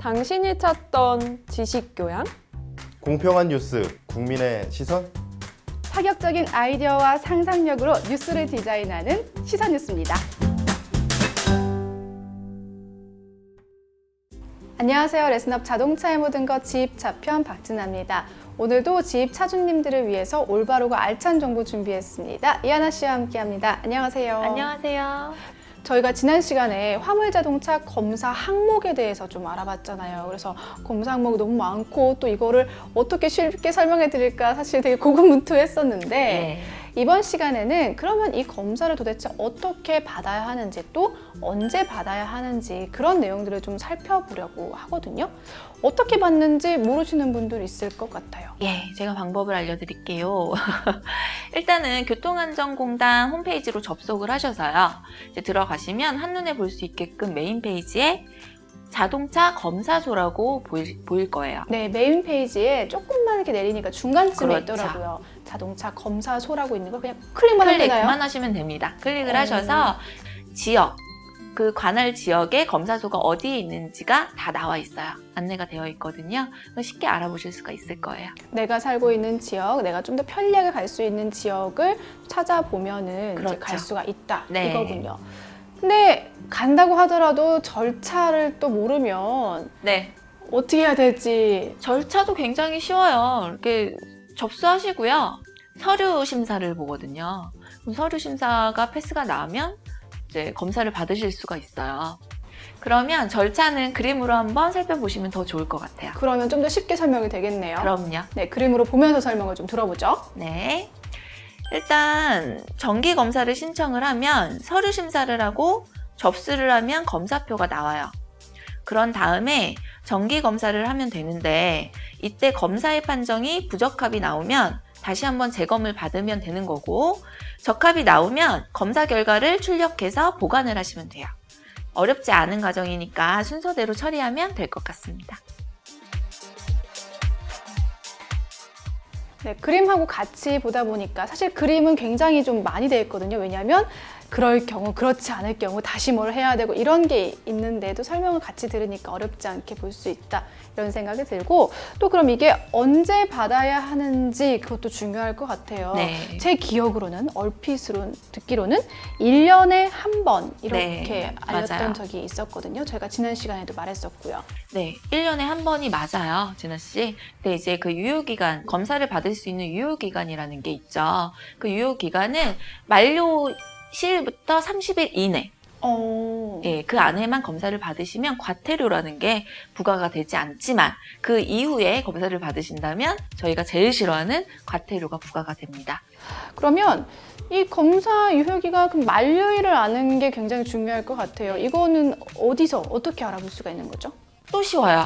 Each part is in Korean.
당신이 찾던 지식교양? 공평한 뉴스, 국민의 시선? 파격적인 아이디어와 상상력으로 뉴스를 디자인하는 시선뉴스입니다. 안녕하세요. 레슨업 자동차의 모든 것 지입차편 박진아입니다. 오늘도 지입 차주님들을 위해서 올바르고 알찬 정보 준비했습니다. 이하나 씨와 함께합니다. 안녕하세요. 안녕하세요. 저희가 지난 시간에 화물자동차 검사 항목에 대해서 좀 알아봤잖아요. 그래서 검사 항목이 너무 많고 또 이거를 어떻게 쉽게 설명해 드릴까 사실 되게 고군분투했었는데 네. 이번 시간에는 그러면 이 검사를 도대체 어떻게 받아야 하는지 또 언제 받아야 하는지 그런 내용들을 좀 살펴보려고 하거든요. 어떻게 받는지 모르시는 분들 있을 것 같아요. 예, 제가 방법을 알려드릴게요. 일단은 교통안전공단 홈페이지로 접속을 하셔서요. 이제 들어가시면 한눈에 볼 수 있게끔 메인 페이지에 자동차 검사소라고 보일 거예요. 네, 메인 페이지에 조금만 이렇게 내리니까 중간쯤에 그렇죠. 있더라고요. 자동차 검사소라고 있는 거 그냥 클릭만 하면 되나요? 클릭만 하시면 됩니다. 클릭을 하셔서 지역, 그 관할 지역에 검사소가 어디에 있는지가 다 나와 있어요. 안내가 되어 있거든요. 쉽게 알아보실 수가 있을 거예요. 내가 살고 있는 지역, 내가 좀 더 편리하게 갈 수 있는 지역을 찾아보면은 그렇죠. 이제 갈 수가 있다 네. 이거군요. 근데 간다고 하더라도 절차를 또 모르면 네, 어떻게 해야 될지. 절차도 굉장히 쉬워요. 이렇게 접수하시고요. 서류 심사를 보거든요. 그럼 서류 심사가 패스가 나면 이제 검사를 받으실 수가 있어요. 그러면 절차는 그림으로 한번 살펴보시면 더 좋을 것 같아요. 그러면 좀 더 쉽게 설명이 되겠네요. 그럼요. 네, 그림으로 보면서 설명을 좀 들어보죠. 네. 일단 정기 검사를 신청을 하면 서류 심사를 하고 접수를 하면 검사표가 나와요. 그런 다음에 정기 검사를 하면 되는데 이때 검사의 판정이 부적합이 나오면 다시 한번 재검을 받으면 되는 거고 적합이 나오면 검사 결과를 출력해서 보관을 하시면 돼요. 어렵지 않은 과정이니까 순서대로 처리하면 될 것 같습니다. 네, 그림하고 같이 보다 보니까 사실 그림은 굉장히 좀 많이 돼 있거든요. 왜냐하면 그럴 경우, 그렇지 않을 경우 다시 뭘 해야 되고 이런 게 있는데도 설명을 같이 들으니까 어렵지 않게 볼 수 있다 이런 생각이 들고 또 그럼 이게 언제 받아야 하는지 그것도 중요할 것 같아요. 네. 제 기억으로는 얼핏으로 듣기로는 1년에 한 번 이렇게 네, 알렸던 맞아요. 적이 있었거든요. 저희가 지난 시간에도 말했었고요. 네, 1년에 한 번이 맞아요, 진아 씨. 근데 이제 그 유효기간, 검사를 받을 수 있는 유효기간이라는 게 있죠. 그 유효기간은 만료 시일부터 30일 이내. 예, 그 안에만 검사를 받으시면 과태료라는 게 부과가 되지 않지만 그 이후에 검사를 받으신다면 저희가 제일 싫어하는 과태료가 부과가 됩니다. 그러면 이 검사 유효기간 그 만료일을 아는 게 굉장히 중요할 것 같아요. 이거는 어디서 어떻게 알아볼 수가 있는 거죠? 또 쉬워요.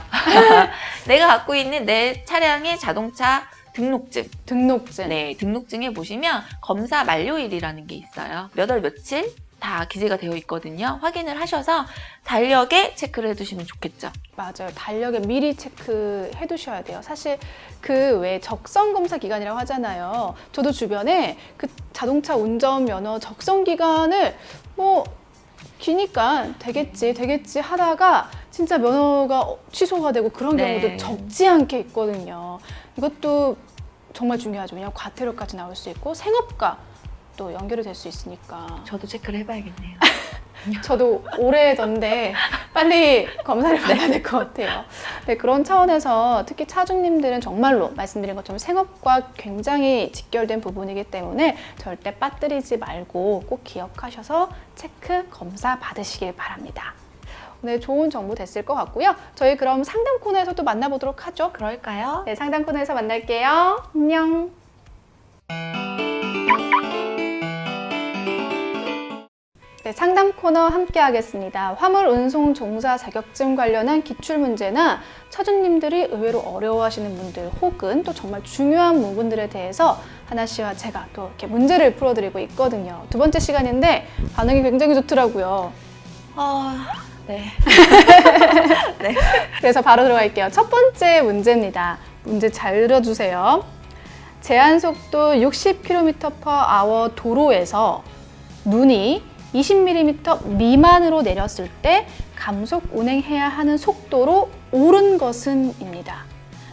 내가 갖고 있는 내 차량의 자동차 등록증. 등록증. 네, 등록증에 보시면 검사 만료일이라는 게 있어요. 몇 월 며칠 다 기재가 되어 있거든요. 확인을 하셔서 달력에 체크를 해두시면 좋겠죠. 맞아요. 달력에 미리 체크해 두셔야 돼요. 사실 그 왜 적성 검사 기간이라고 하잖아요. 저도 주변에 그 자동차 운전면허 적성 기간을 뭐 기니까 되겠지 하다가 진짜 면허가 취소가 되고 그런 네. 경우도 적지 않게 있거든요. 이것도 정말 중요하죠. 왜냐하면 과태료까지 나올 수 있고 생업과 또 연결이 될 수 있으니까. 저도 체크를 해봐야겠네요. 저도 오래던데 빨리 검사를 받아야 될 것 같아요. 네, 그런 차원에서 특히 차주님들은 정말로 말씀드린 것처럼 생업과 굉장히 직결된 부분이기 때문에 절대 빠뜨리지 말고 꼭 기억하셔서 체크 검사 받으시길 바랍니다. 오늘 좋은 정보 됐을 것 같고요. 저희 그럼 상담 코너에서 또 만나보도록 하죠. 그럴까요? 네, 상담 코너에서 만날게요. 안녕. 네, 상담 코너 함께 하겠습니다. 화물 운송 종사 자격증 관련한 기출 문제나 차주님들이 의외로 어려워하시는 분들 혹은 또 정말 중요한 부분들에 대해서 하나 씨와 제가 또 이렇게 문제를 풀어드리고 있거든요. 두 번째 시간인데 반응이 굉장히 좋더라고요. 네. 네. 그래서 바로 들어갈게요. 첫 번째 문제입니다. 문제 잘 들어주세요. 제한 속도 60km/h 도로에서 눈이 20mm 미만으로 내렸을 때 감속 운행해야 하는 속도로 옳은 것은입니다.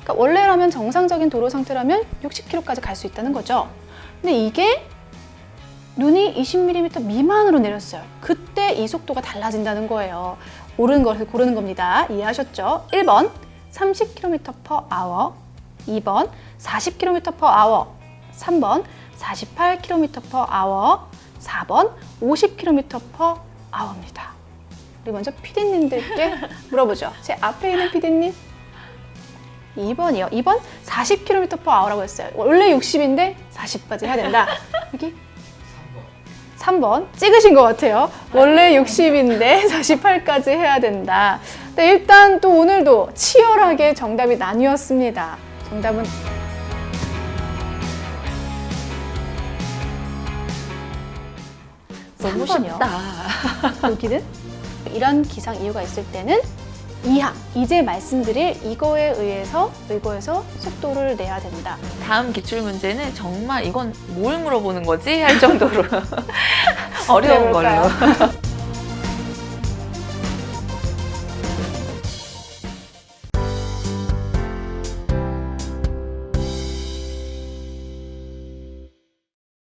그러니까 원래라면 정상적인 도로 상태라면 60km까지 갈 수 있다는 거죠. 근데 이게 눈이 20mm 미만으로 내렸어요. 그때 이 속도가 달라진다는 거예요. 옳은 것을 고르는 겁니다. 이해하셨죠? 1번 30km/h, 2번 40km/h, 3번 48km/h, 4번 50km/h입니다. 우리 먼저 PD님들께 물어보죠. 제 앞에 있는 PD님. 2번이요. 2번 40km/h라고 했어요. 원래 60인데 40까지 해야 된다. 여기 3번 찍으신 것 같아요. 원래 60인데 48까지 해야 된다. 네, 일단 또 오늘도 치열하게 정답이 나뉘었습니다. 정답은 너무 3번이요. 쉽다. 여기는 이런 기상 이유가 있을 때는 이항, 이제 말씀드릴 이거에 의해서 속도를 내야 된다. 다음 기출 문제는 정말 이건 뭘 물어보는 거지? 할 정도로 어려운 걸로. 해볼까요?